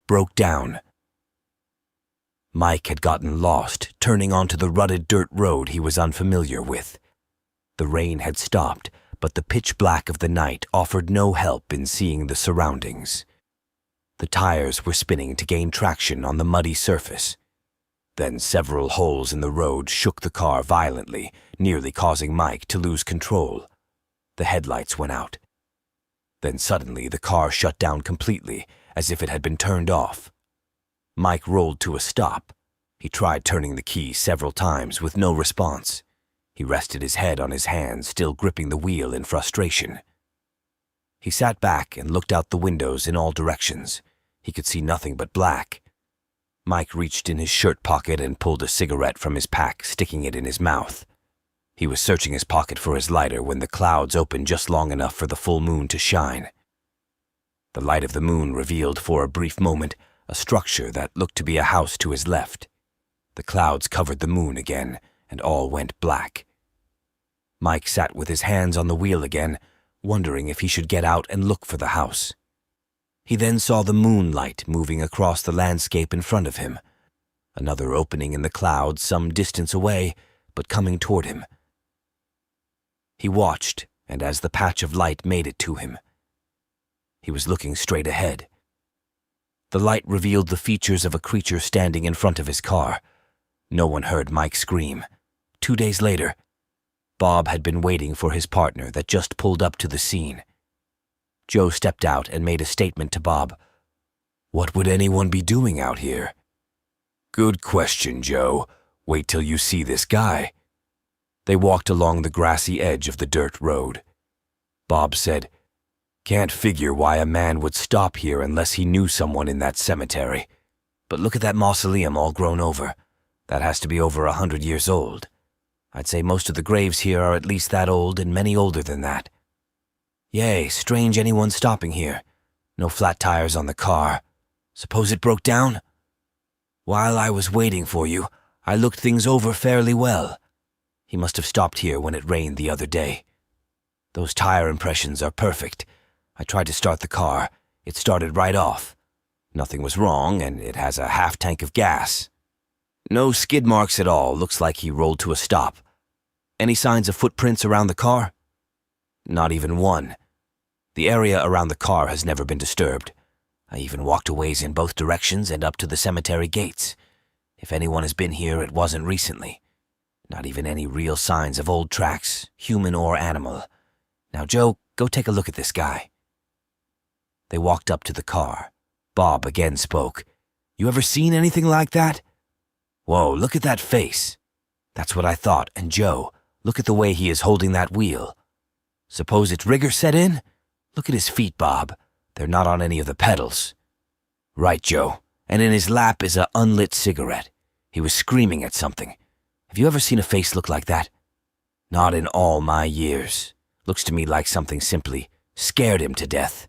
broke down. Mike had gotten lost, turning onto the rutted dirt road he was unfamiliar with. The rain had stopped, but the pitch black of the night offered no help in seeing the surroundings. The tires were spinning to gain traction on the muddy surface. Then several holes in the road shook the car violently, nearly causing Mike to lose control. The headlights went out. Then suddenly the car shut down completely, as if it had been turned off. Mike rolled to a stop. He tried turning the key several times with no response. He rested his head on his hands, still gripping the wheel in frustration. He sat back and looked out the windows in all directions. He could see nothing but black. Mike reached in his shirt pocket and pulled a cigarette from his pack, sticking it in his mouth. He was searching his pocket for his lighter when the clouds opened just long enough for the full moon to shine. The light of the moon revealed for a brief moment a structure that looked to be a house to his left. The clouds covered the moon again, and all went black. Mike sat with his hands on the wheel again, wondering if he should get out and look for the house. He then saw the moonlight moving across the landscape in front of him, another opening in the clouds some distance away, but coming toward him. He watched, and as the patch of light made it to him, he was looking straight ahead. The light revealed the features of a creature standing in front of his car. No one heard Mike scream. 2 days later, Bob had been waiting for his partner that just pulled up to the scene. Joe stepped out and made a statement to Bob. "What would anyone be doing out here?" "Good question, Joe. Wait till you see this guy." They walked along the grassy edge of the dirt road. Bob said, "Can't figure why a man would stop here unless he knew someone in that cemetery. But look at that mausoleum all grown over. That has to be over 100 years old. I'd say most of the graves here are at least that old and many older than that. Yay, strange anyone stopping here. No flat tires on the car. Suppose it broke down? While I was waiting for you, I looked things over fairly well. He must have stopped here when it rained the other day. Those tire impressions are perfect. I tried to start the car. It started right off. Nothing was wrong, and it has a half tank of gas. No skid marks at all. Looks like he rolled to a stop. Any signs of footprints around the car? Not even one. The area around the car has never been disturbed. I even walked a ways in both directions and up to the cemetery gates. If anyone has been here, it wasn't recently. Not even any real signs of old tracks, human or animal. Now, Joe, go take a look at this guy." They walked up to the car. Bob again spoke. "You ever seen anything like that? Whoa, look at that face." "That's what I thought, and Joe, look at the way he is holding that wheel. Suppose its rigor set in? Look at his feet, Bob. They're not on any of the pedals." "Right, Joe. And in his lap is a unlit cigarette. He was screaming at something. Have you ever seen a face look like that?" "Not in all my years. Looks to me like something simply scared him to death."